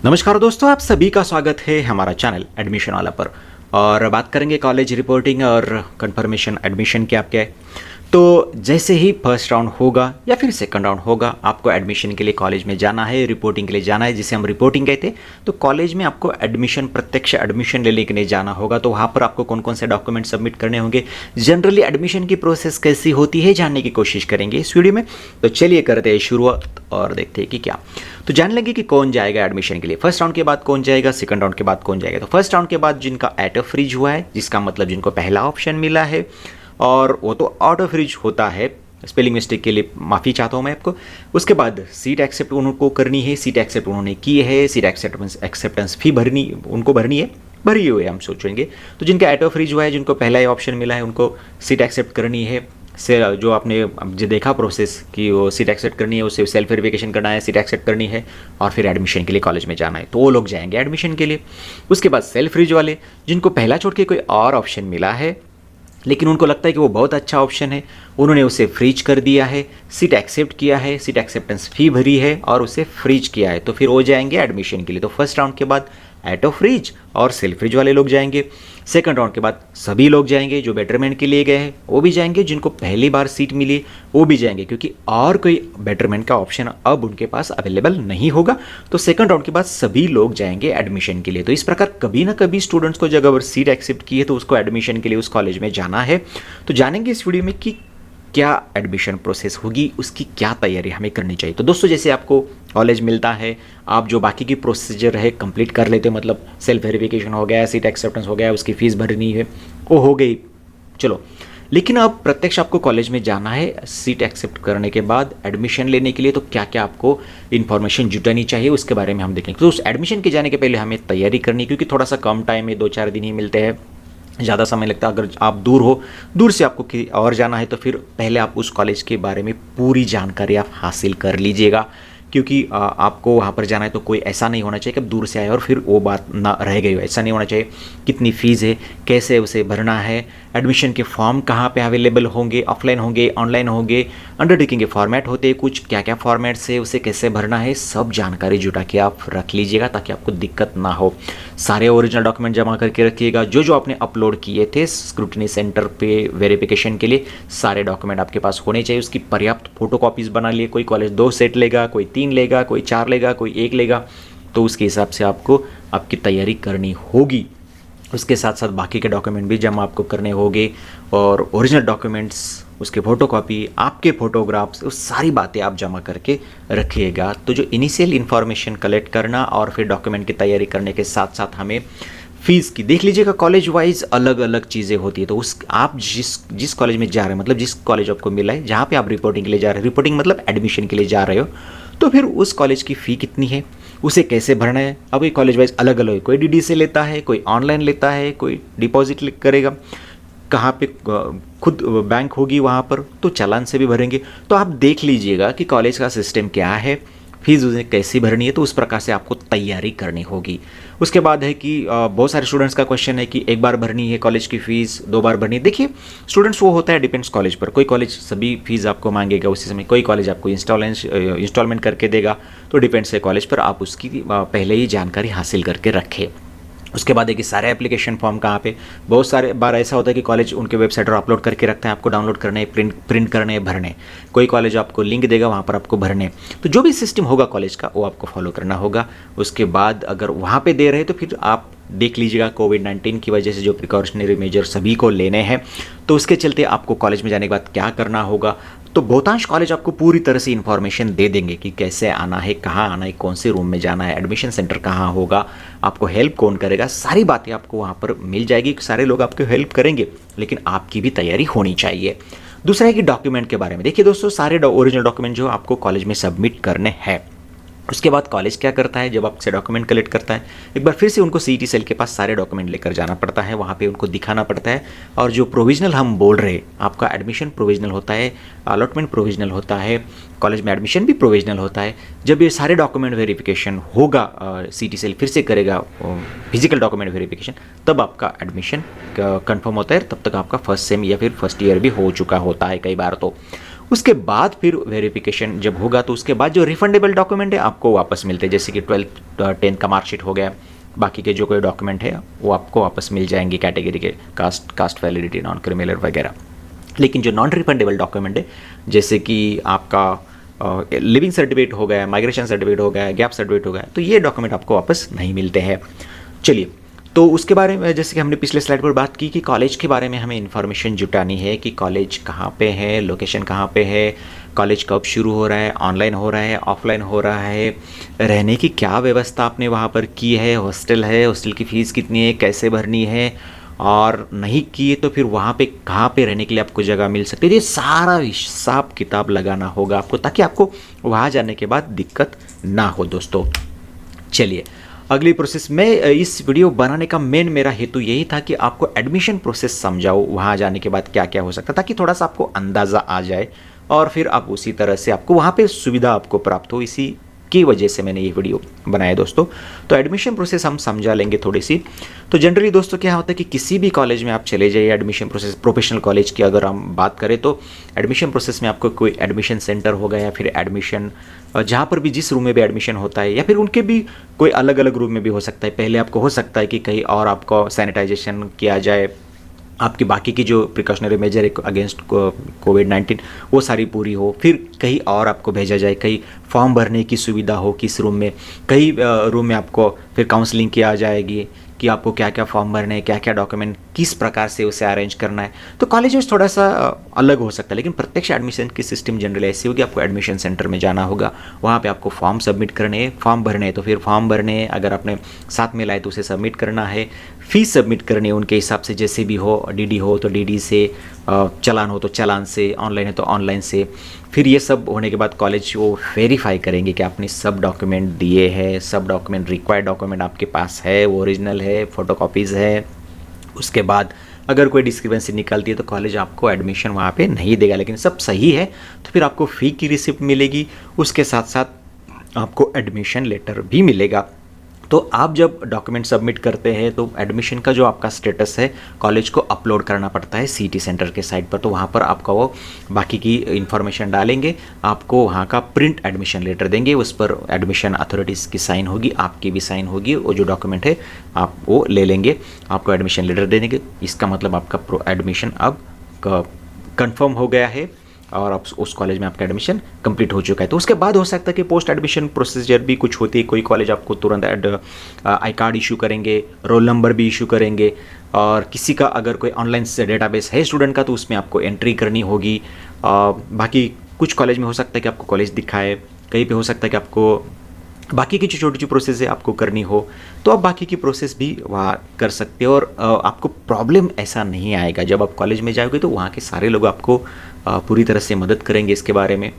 नमस्कार दोस्तों, आप सभी का स्वागत है हमारा चैनल एडमिशन वाला पर। और बात करेंगे कॉलेज रिपोर्टिंग और कंफर्मेशन एडमिशन के आपके। तो जैसे ही फर्स्ट राउंड होगा या फिर सेकंड राउंड होगा, आपको एडमिशन के लिए कॉलेज में जाना है, रिपोर्टिंग के लिए जाना है, जिसे हम रिपोर्टिंग कहते हैं। तो कॉलेज में आपको एडमिशन, प्रत्यक्ष एडमिशन लेने के लिए जाना होगा। तो वहाँ पर आपको कौन कौन से डॉक्यूमेंट सबमिट करने होंगे, जनरली एडमिशन की प्रोसेस कैसी होती है, जानने की कोशिश करेंगे इस वीडियो में। तो चलिए करते हैं शुरुआत और देखते हैं कि क्या। तो जान लेंगे कि कौन जाएगा एडमिशन के लिए। फर्स्ट राउंड के बाद कौन जाएगा, सेकंड राउंड के बाद कौन जाएगा। तो फर्स्ट राउंड के बाद जिनका ऑटो फ्रीज हुआ है, जिसका मतलब जिनको पहला ऑप्शन मिला है, और वो तो ऑटो फ्रीज होता है, स्पेलिंग मिस्टेक के लिए माफ़ी चाहता हूँ मैं आपको। उसके बाद सीट एक्सेप्ट उनको करनी है, सीट एक्सेप्ट उन्होंने की है, सीट एक्सेप्टेंस फी उनको भरनी है, भरी हुई है हम सोचेंगे। तो जिनका ऑटो फ्रीज हुआ है, जिनको पहला ही ऑप्शन मिला है, उनको सीट एक्सेप्ट करनी है। से जो आपने जो देखा प्रोसेस कि वो सीट एक्सेप्ट करनी है, उसे सेल्फ वेरिफिकेशन करना है, सीट एक्सेप्ट करनी है और फिर एडमिशन के लिए कॉलेज में जाना है, तो वो लोग जाएंगे एडमिशन के लिए। उसके बाद सेल्फ फ्रीज वाले, जिनको पहला छोड़ के कोई और ऑप्शन मिला है लेकिन उनको लगता है कि वो बहुत अच्छा ऑप्शन है, उन्होंने उसे फ्रीज कर दिया है, सीट एक्सेप्ट किया है, सीट एक्सेप्टेंस फी भरी है और उसे फ्रीज किया है, तो फिर वो जाएंगे एडमिशन के लिए। तो फर्स्ट राउंड के बाद ऑटो फ्रीज और सेल्फ फ्रीज वाले लोग जाएंगे। सेकंड राउंड के बाद सभी लोग जाएंगे, जो बेटरमेंट के लिए गए हैं वो भी जाएंगे, जिनको पहली बार सीट मिली वो भी जाएंगे, क्योंकि और कोई बेटरमेंट का ऑप्शन अब उनके पास अवेलेबल नहीं होगा। तो सेकंड राउंड के बाद सभी लोग जाएंगे एडमिशन के लिए। तो इस प्रकार कभी ना कभी स्टूडेंट्स को जब अगर सीट एक्सेप्ट की है तो उसको एडमिशन के लिए उस कॉलेज में जाना है। तो जानेंगे इस वीडियो में कि क्या एडमिशन प्रोसेस होगी, उसकी क्या तैयारी हमें करनी चाहिए। तो दोस्तों, जैसे आपको कॉलेज मिलता है, आप जो बाकी की प्रोसीजर है कंप्लीट कर लेते हो, मतलब सेल्फ वेरिफिकेशन हो गया, सीट एक्सेप्टेंस हो गया, उसकी फ़ीस भरनी है, वो हो गई, चलो। लेकिन अब प्रत्यक्ष आपको कॉलेज में जाना है सीट एक्सेप्ट करने के बाद एडमिशन लेने के लिए। तो क्या क्या आपको इन्फॉर्मेशन जुटानी चाहिए, उसके बारे में हम देखेंगे। तो उस एडमिशन के जाने के पहले हमें तैयारी करनी, क्योंकि थोड़ा सा कम टाइम में 2-4 दिन ही मिलते हैं, ज़्यादा समय लगता है। अगर आप दूर हो, दूर से आपको और जाना है, तो फिर पहले आप उस कॉलेज के बारे में पूरी जानकारी आप हासिल कर लीजिएगा, क्योंकि आपको वहाँ पर जाना है। तो कोई ऐसा नहीं होना चाहिए कि आप दूर से आए और फिर वो बात ना रह गई हो, ऐसा नहीं होना चाहिए। कितनी फ़ीस है, कैसे उसे भरना है, एडमिशन के फॉर्म कहाँ पे अवेलेबल होंगे, ऑफलाइन होंगे, ऑनलाइन होंगे, अंडरटेकिंग के फॉर्मेट होते हैं कुछ, क्या क्या फॉर्मेट्स है, उसे कैसे भरना है, सब जानकारी जुटा के आप रख लीजिएगा ताकि आपको दिक्कत ना हो। सारे ओरिजिनल डॉक्यूमेंट जमा करके रखिएगा, जो जो आपने अपलोड किए थे स्क्रूटनी सेंटर पे वेरिफिकेशन के लिए, सारे डॉक्यूमेंट आपके पास होने चाहिए। उसकी पर्याप्त फोटोकॉपीज़ बना लिए। कोई कॉलेज 2 सेट लेगा, कोई 3 लेगा, कोई 4 लेगा, कोई 1 लेगा, तो उसके हिसाब से आपको आपकी तैयारी करनी होगी। उसके साथ साथ बाकी के डॉक्यूमेंट भी जमा आपको करने होंगे, और ओरिजिनल डॉक्यूमेंट्स, उसके फ़ोटोकॉपी, आपके फ़ोटोग्राफ्स, उस सारी बातें आप जमा करके रखिएगा। तो जो इनिशियल इन्फॉर्मेशन कलेक्ट करना और फिर डॉक्यूमेंट की तैयारी करने के साथ साथ हमें फ़ीस की देख लीजिएगा। कॉलेज वाइज अलग अलग चीज़ें होती है। तो उस आप जिस कॉलेज में जा रहे हैं, मतलब जिस कॉलेज आपको मिला है, जहाँ पे आप रिपोर्टिंग के लिए जा रहे हैं, रिपोर्टिंग मतलब एडमिशन के लिए जा रहे हो, तो फिर उस कॉलेज की फ़ी कितनी है, उसे कैसे भरना है। अब ये कॉलेज वाइज अलग अलग है, कोई डीडी से लेता है, कोई ऑनलाइन लेता है, कोई डिपॉजिट करेगा, कहाँ पे खुद बैंक होगी वहाँ पर, तो चालान से भी भरेंगे। तो आप देख लीजिएगा कि कॉलेज का सिस्टम क्या है, फीस उन्हें कैसी भरनी है, तो उस प्रकार से आपको तैयारी करनी होगी। उसके बाद है कि बहुत सारे स्टूडेंट्स का क्वेश्चन है कि एक बार भरनी है कॉलेज की फ़ीस, 2 बार भरनी है। देखिए स्टूडेंट्स वो होता है, डिपेंड्स कॉलेज पर। कोई कॉलेज सभी फीस आपको मांगेगा उसी समय, कोई कॉलेज आपको इंस्टॉलमेंट करके देगा, तो डिपेंड्स है कॉलेज पर। आप उसकी पहले ही जानकारी हासिल करके रखें। उसके बाद है कि सारे एप्लीकेशन फॉर्म कहाँ पे, बहुत सारे बार ऐसा होता है कि कॉलेज उनके वेबसाइट पर अपलोड करके रखते हैं, आपको डाउनलोड करने, प्रिंट करने, भरने। कोई कॉलेज आपको लिंक देगा, वहाँ पर आपको भरने। तो जो भी सिस्टम होगा कॉलेज का, वो आपको फॉलो करना होगा। उसके बाद अगर वहाँ पे दे रहे तो फिर आप देख लीजिएगा, कोविड-19 की वजह से जो प्रिकॉशनरी मेजर सभी को लेने हैं, तो उसके चलते आपको कॉलेज में जाने के बाद क्या करना होगा। तो बहुतांश कॉलेज आपको पूरी तरह से इन्फॉर्मेशन दे देंगे कि कैसे आना है, कहाँ आना है, कौन से रूम में जाना है, एडमिशन सेंटर कहाँ होगा, आपको हेल्प कौन करेगा, सारी बातें आपको वहाँ पर मिल जाएगी। सारे लोग आपको हेल्प करेंगे, लेकिन आपकी भी तैयारी होनी चाहिए। दूसरा है कि डॉक्यूमेंट के बारे में। देखिए दोस्तों, सारे ओरिजिनल डॉक्यूमेंट जो आपको कॉलेज में सबमिट करने हैं, उसके बाद कॉलेज क्या करता है, जब आपसे डॉक्यूमेंट कलेक्ट करता है, एक बार फिर से उनको सीईटी सेल के पास सारे डॉक्यूमेंट लेकर जाना पड़ता है, वहाँ पे उनको दिखाना पड़ता है। और जो प्रोविजनल हम बोल रहे हैं, आपका एडमिशन प्रोविजनल होता है, अलॉटमेंट प्रोविजनल होता है, कॉलेज में एडमिशन भी प्रोविजनल होता है। जब ये सारे डॉक्यूमेंट वेरिफिकेशन होगा, सीईटी सेल फिर से करेगा फिजिकल डॉक्यूमेंट वेरिफिकेशन, तब आपका एडमिशन कन्फर्म होता है। तब तक आपका फर्स्ट सेम या फिर फर्स्ट ईयर भी हो चुका होता है कई बार। तो उसके बाद फिर वेरिफिकेशन जब होगा तो उसके बाद जो रिफंडेबल डॉक्यूमेंट है आपको वापस मिलते हैं, जैसे कि 12th 10th का मार्कशीट हो गया, बाकी के जो कोई डॉक्यूमेंट है वो आपको वापस मिल जाएंगे, कैटेगरी के कास्ट वैलिडिटी, नॉन क्रिमिनल वगैरह। लेकिन जो नॉन रिफंडेबल डॉक्यूमेंट है, जैसे कि आपका लिविंग सर्टिफिकेट हो गया, माइग्रेशन सर्टिफिकेट हो गया, गैप सर्टिफिकेट हो गया, तो ये डॉक्यूमेंट आपको वापस नहीं मिलते हैं। चलिए, तो उसके बारे में जैसे कि हमने पिछले स्लाइड पर बात की कि कॉलेज के बारे में हमें इन्फॉर्मेशन जुटानी है कि कॉलेज कहाँ पे है, लोकेशन कहाँ पे है, कॉलेज कब शुरू हो रहा है, ऑनलाइन हो रहा है, ऑफलाइन हो रहा है, रहने की क्या व्यवस्था आपने वहाँ पर की है, हॉस्टल है, हॉस्टल की फ़ीस कितनी है, कैसे भरनी है, और नहीं किए तो फिर वहाँ पे कहाँ पे रहने के लिए आपको जगह मिल सकती है। ये सारा हिसाब किताब लगाना होगा आपको, ताकि आपको वहाँ जाने के बाद दिक्कत ना हो दोस्तों। चलिए, अगली प्रोसेस में इस वीडियो बनाने का मेन मेरा हेतु यही था कि आपको एडमिशन प्रोसेस समझाओ, वहाँ जाने के बाद क्या क्या हो सकता है, ताकि थोड़ा सा आपको अंदाज़ा आ जाए और फिर आप उसी तरह से आपको वहाँ पे सुविधा आपको प्राप्त हो। इसी की वजह से मैंने ये वीडियो बनाया दोस्तों। तो एडमिशन प्रोसेस हम समझा लेंगे थोड़ी सी। तो जनरली दोस्तों क्या होता है कि किसी भी कॉलेज में आप चले जाइए, एडमिशन प्रोसेस, प्रोफेशनल कॉलेज की अगर हम बात करें तो एडमिशन प्रोसेस में आपको कोई एडमिशन सेंटर होगा या फिर एडमिशन जहाँ पर भी जिस रूम में भी एडमिशन होता है, या फिर उनके भी कोई अलग अलग रूम में भी हो सकता है। पहले आपको हो सकता है कि कहीं और आपको सैनिटाइजेशन किया जाए, आपकी बाकी की जो प्रिकॉशनरी मेजर है अगेंस्ट कोविड-19 वो सारी पूरी हो, फिर कहीं और आपको भेजा जाए, कहीं फॉर्म भरने की सुविधा हो किस रूम में, कई रूम में आपको फिर काउंसलिंग किया जाएगी कि आपको क्या क्या फॉर्म भरने हैं, क्या क्या डॉक्यूमेंट किस प्रकार से उसे अरेंज करना है। तो कॉलेज में थोड़ा सा अलग हो सकता है, लेकिन प्रत्यक्ष एडमिशन की सिस्टम जनरली ऐसी होगी, आपको एडमिशन सेंटर में जाना होगा, वहाँ पे आपको फॉर्म सबमिट करने हैं, फॉर्म भरने हैं तो फिर फॉर्म भरने हैं, अगर आपने साथ में लाए तो उसे सबमिट करना है, फीस सबमिट करनी है उनके हिसाब से, जैसे भी हो, डीडी हो तो डीडी से, चालान हो तो चालान से, ऑनलाइन है तो ऑनलाइन से। फिर ये सब होने के बाद कॉलेज वो वेरीफाई करेंगे कि आपने सब डॉक्यूमेंट दिए हैं, सब डॉक्यूमेंट, रिक्वायर्ड डॉक्यूमेंट आपके पास है, वो ओरिजिनल है, फोटोकॉपीज़ है। उसके बाद अगर कोई डिस्क्रिपेंसी निकलती है तो कॉलेज आपको एडमिशन वहाँ पे नहीं देगा, लेकिन सब सही है तो फिर आपको फ़ी की रिसिप्ट मिलेगी, उसके साथ साथ आपको एडमिशन लेटर भी मिलेगा। तो आप जब डॉक्यूमेंट सबमिट करते हैं तो एडमिशन का जो आपका स्टेटस है कॉलेज को अपलोड करना पड़ता है सिटी सेंटर के साइट पर, तो वहाँ पर आपका वो बाकी की इन्फॉर्मेशन डालेंगे, आपको वहाँ का प्रिंट एडमिशन लेटर देंगे, उस पर एडमिशन अथॉरिटीज़ की साइन होगी, आपकी भी साइन होगी, वो जो डॉक्यूमेंट है आप वो ले लेंगे, आपको एडमिशन लेटर दे देंगे। इसका मतलब आपका एडमिशन अब कंफर्म हो गया है और अब उस कॉलेज में आपका एडमिशन कंप्लीट हो चुका है। तो उसके बाद हो सकता है कि पोस्ट एडमिशन प्रोसीजर भी कुछ होती है, कोई कॉलेज आपको तुरंत आई कार्ड इशू करेंगे, रोल नंबर भी इशू करेंगे, और किसी का अगर कोई ऑनलाइन डेटाबेस है स्टूडेंट का तो उसमें आपको एंट्री करनी होगी। बाकी कुछ कॉलेज में हो सकता है कि आपको कॉलेज दिखाए, कहीं पे हो सकता है कि आपको बाकी की जो छोटी छोटी प्रोसेस है आपको करनी हो, तो आप बाकी की प्रोसेस भी वहाँ कर सकते हो और आपको प्रॉब्लम ऐसा नहीं आएगा। जब आप कॉलेज में जाओगे तो वहाँ के सारे लोग आपको पूरी तरह से मदद करेंगे इसके बारे में,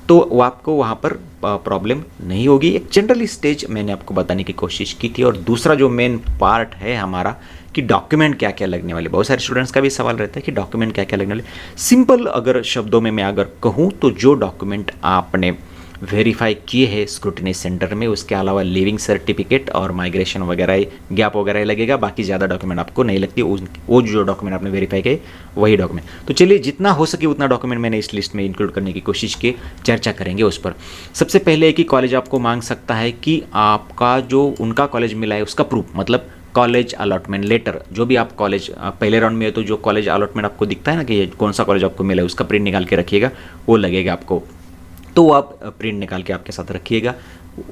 तो वो आपको वहाँ पर प्रॉब्लम नहीं होगी। एक जनरल स्टेज मैंने आपको बताने की कोशिश की थी। और दूसरा जो मेन पार्ट है हमारा कि डॉक्यूमेंट क्या क्या लगने वाले, बहुत सारे स्टूडेंट्स का भी सवाल रहता है कि डॉक्यूमेंट क्या क्या लगने वाले। सिंपल अगर शब्दों में मैं अगर कहूँ तो जो डॉक्यूमेंट आपने वेरीफाई किए हैं स्क्रूटिनी सेंटर में, उसके अलावा लिविंग सर्टिफिकेट और माइग्रेशन वगैरह, गैप वगैरह लगेगा, बाकी ज़्यादा डॉक्यूमेंट आपको नहीं लगती। वो जो डॉक्यूमेंट आपने वेरीफाई किए वही डॉक्यूमेंट। तो चलिए, जितना हो सके उतना डॉक्यूमेंट मैंने इस लिस्ट में इंक्लूड करने की कोशिश की, चर्चा करेंगे उस पर। सबसे पहले कि कॉलेज आपको मांग सकता है कि आपका जो उनका कॉलेज मिला है उसका प्रूफ, मतलब कॉलेज अलॉटमेंट लेटर। जो भी आप कॉलेज पहले राउंड में है तो जो कॉलेज अलॉटमेंट आपको दिखता है ना कि कौन सा कॉलेज आपको मिला है, उसका प्रिंट निकाल के रखिएगा, वो लगेगा आपको, तो वो आप प्रिंट निकाल के आपके साथ रखिएगा,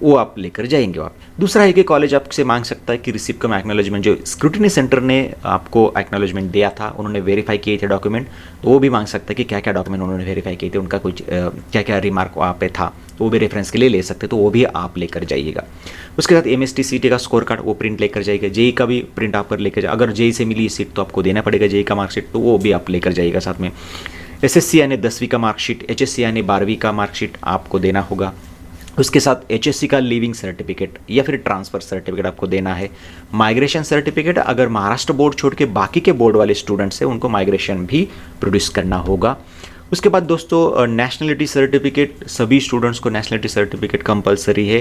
वो आप लेकर जाएंगे आप। दूसरा है कि कॉलेज आपसे मांग सकता है कि रिसिप्ट कम एक्नॉलेजमेंट, जो स्क्रूटिनी सेंटर ने आपको एक्नॉलेजमेंट दिया था, उन्होंने वेरीफाई किए थे डॉक्यूमेंट, तो वो भी मांग सकता है कि क्या क्या डॉक्यूमेंट उन्होंने वेरीफाई किए थे, उनका कुछ क्या क्या रिमार्क वहाँ पे था, तो वो भी रेफरेंस के लिए ले सकते, तो वो भी आप लेकर जाइएगा। उसके साथ MST CT का स्कोर कार्ड वो प्रिंट लेकर जाइएगा, जेई का भी प्रिंट आप लेकर जाए, अगर जेई से मिली सीट तो आपको देना पड़ेगा जेई का मार्कशीट, तो वो भी आप लेकर जाइएगा साथ में। SSC यानी 10वीं का मार्कशीट, HSC यानी 12वीं का मार्कशीट आपको देना होगा। उसके साथ HSC का लिविंग सर्टिफिकेट या फिर ट्रांसफ़र सर्टिफिकेट आपको देना है। माइग्रेशन सर्टिफिकेट, अगर महाराष्ट्र बोर्ड छोड़ के बाकी के बोर्ड वाले स्टूडेंट्स हैं उनको माइग्रेशन भी प्रोड्यूस करना होगा। उसके बाद दोस्तों नेशनलिटी सर्टिफिकेट, सभी स्टूडेंट्स को नेशनलिटी सर्टिफिकेट कंपलसरी है।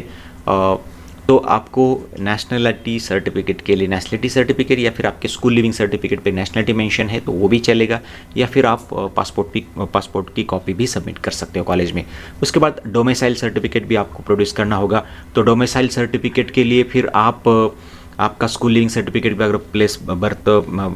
तो आपको नेशनलिटी सर्टिफिकेट के लिए नेशनलिटी सर्टिफिकेट या फिर आपके स्कूल लिविंग सर्टिफिकेट पे नेशनलिटी मेंशन है तो वो भी चलेगा, या फिर आप पासपोर्ट की कॉपी भी सबमिट कर सकते हो कॉलेज में। उसके बाद डोमिसाइल सर्टिफिकेट भी आपको प्रोड्यूस करना होगा। तो डोमिसाइल सर्टिफिकेट के लिए फिर आपका स्कूल लिविंग सर्टिफिकेट भी अगर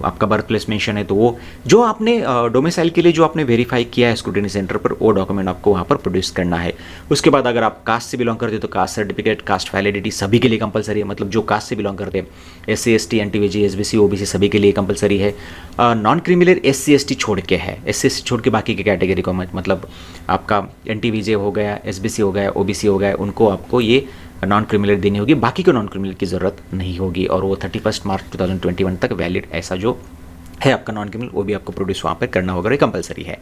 आपका बर्थ प्लेस मेंशन है तो वो जो आपने डोमिसाइल के लिए जो आपने वेरीफाई किया है स्क्रूटिनी सेंटर पर, वो डॉक्यूमेंट आपको वहाँ पर प्रोड्यूस करना है। उसके बाद अगर आप कास्ट से बिलोंग करते हो तो कास्ट सर्टिफिकेट, कास्ट वैलिडिटी सभी के लिए कंपलसरी है, मतलब जो कास्ट से बिलोंग करते हैं SC ST NTVG SBC OBC सभी के लिए कंपलसरी है। नॉन क्रिमिनल SC ST छोड़ के है, SC ST छोड़ के बाकी के कैटेगरी को मतलब आपका NTVJ हो गया, SBC हो गया, OBC हो गया, उनको आपको ये नॉन क्रिमिनल देनी होगी, बाकी को नॉन क्रिमिनल की ज़रूरत नहीं होगी, और वो 31 मार्च 2021 तक वैलिड ऐसा जो है आपका नॉन क्रिमिनल वो भी आपको प्रोड्यूस वहाँ पर करना होगा, ये कंपलसरी है।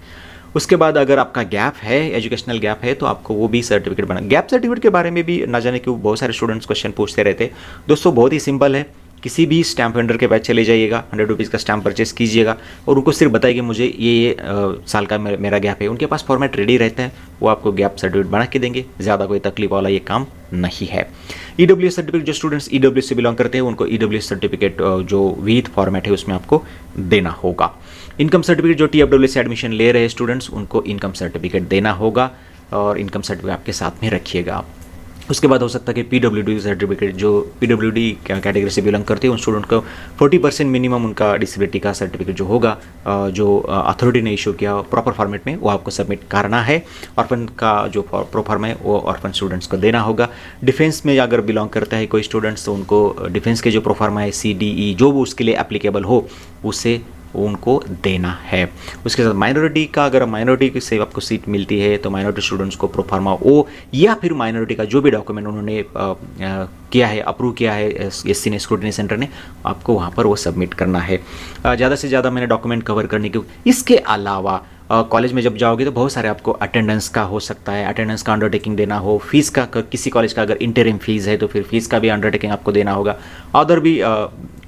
उसके बाद अगर आपका गैप है, एजुकेशनल गैप है, तो आपको वो भी सर्टिफिकेट बना। गैप सर्टिफिकेट के बारे में भी ना जाने क्यों बहुत सारे स्टूडेंट्स क्वेश्चन पूछते रहते हैं। दोस्तों बहुत ही सिंपल है, किसी भी स्टैम्प वेंडर के पास चले जाइएगा, 100 रुपीज़ का स्टैम्प परचेस कीजिएगा और उनको सिर्फ बताइए मुझे ये साल का मेरा गैप है। उनके पास फॉर्मेट रेडी रहता है, वो आपको गैप सर्टिफिकेट बना के देंगे। ज़्यादा कोई तकलीफ वाला ये काम नहीं है। EWS सर्टिफिकेट, जो स्टूडेंट्स EWS से बिलोंग करते हैं उनको EWS सर्टिफिकेट जो विद फॉर्मेट है उसमें आपको देना होगा। इनकम सर्टिफिकेट, जो TFWS से एडमिशन ले रहे हैं स्टूडेंट्स उनको इनकम सर्टिफिकेट देना होगा, और इनकम सर्टिफिकेट आपके साथ में रखिएगा आप। उसके बाद हो सकता है कि PWD सर्टिफिकेट, जो PWD कैटेगरी से बिलोंग करते हैं उन स्टूडेंट को 40% मिनिमम उनका डिसेबिलिटी का सर्टिफिकेट जो होगा, जो अथॉरिटी ने इशू किया प्रॉपर फॉर्मेट में, वो आपको सबमिट करना है। ऑर्फन का जो प्रोफार्म है वो ऑर्फन स्टूडेंट्स को देना होगा। डिफेंस में अगर बिलोंग करता है कोई स्टूडेंट्स तो उनको डिफेंस के जो प्रोफार्मा है CDE जो वो उसके लिए एप्लीकेबल हो उसे उनको देना है। उसके साथ माइनॉरिटी का, अगर माइनॉरिटी से आपको सीट मिलती है तो माइनॉरिटी स्टूडेंट्स को प्रोफार्मा ओ या फिर माइनॉरिटी का जो भी डॉक्यूमेंट उन्होंने किया है, अप्रूव किया है SC ने, स्क्रूटिनी सेंटर ने, आपको वहाँ पर वो सबमिट करना है। ज़्यादा से ज़्यादा मैंने डॉक्यूमेंट कवर करने के। इसके अलावा कॉलेज में जब जाओगे तो बहुत सारे आपको अटेंडेंस का हो सकता है, अटेंडेंस का अंडरटेकिंग देना हो, फीस का, किसी कॉलेज का अगर इंटरिम फीस है तो फिर फीस का भी अंडरटेकिंग आपको देना होगा। अदर भी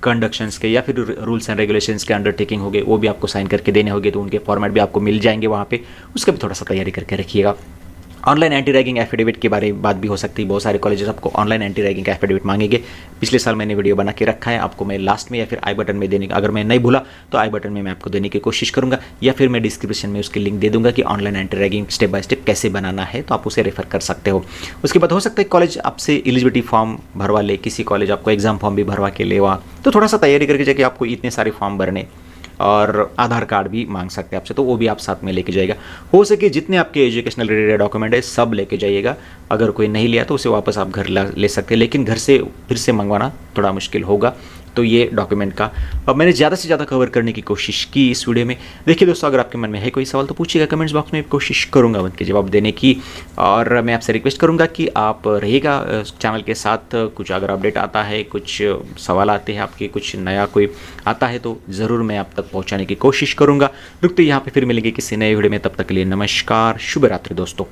कंडक्शंस के या फिर रूल्स एंड रेगुलेशंस के अंडरटेकिंग होंगे वो भी आपको साइन करके देने होंगे, तो उनके फॉर्मेट भी आपको मिल जाएंगे वहाँ पे, उसका भी थोड़ा सा तैयारी करके रखिएगा। ऑनलाइन एंटी रैगिंग एफिडेविट के बारे में बात भी हो सकती है। बहुत सारे कॉलेजेस आपको ऑनलाइन एंटी रैगिंग का एफिडेविट मांगेंगे। पिछले साल मैंने वीडियो बना के रखा है, आपको मैं लास्ट में या फिर आई बटन में देने का, अगर मैं नहीं भूला तो आई बटन में मैं आपको देने की कोशिश करूंगा, या फिर मैं डिस्क्रिप्शन में उसकी लिंक दे दूंगा कि online anti ragging step by step कैसे बनाना है, तो आप उसे रेफर कर सकते हो। उसके बाद हो सकता है कॉलेज आपसे एलिजिबिलिटी फॉर्म भरवा ले, किसी कॉलेज आपको एग्जाम फॉर्म भी भरवा के लेवा, तो थोड़ा सा तैयारी करके जाए कि आपको इतने सारे फॉर्म भरने, और आधार कार्ड भी मांग सकते हैं आपसे, तो वो भी आप साथ में लेके जाइएगा। हो सके जितने आपके एजुकेशनल रिलेटेड डॉक्यूमेंट है सब लेके जाइएगा। अगर कोई नहीं लिया तो उसे वापस आप घर ले सकते हैं, लेकिन घर से फिर से मंगवाना थोड़ा मुश्किल होगा। तो ये डॉक्यूमेंट का अब मैंने ज़्यादा से ज़्यादा कवर करने की कोशिश की इस वीडियो में। देखिए दोस्तों, अगर आपके मन में है कोई सवाल तो पूछिएगा कमेंट्स बॉक्स में, कोशिश करूँगा उनके जवाब देने की। और मैं आपसे रिक्वेस्ट करूँगा कि आप रहिएगा चैनल के साथ। कुछ अगर अपडेट आता है, कुछ सवाल आते हैं आपके, कुछ नया कोई आता है तो ज़रूर मैं आप तक पहुँचाने की कोशिश करूँगा। रुकते यहाँ पर फिर मिलेंगे किसी नए वीडियो में, तब तक के लिए नमस्कार, शुभ रात्रि दोस्तों।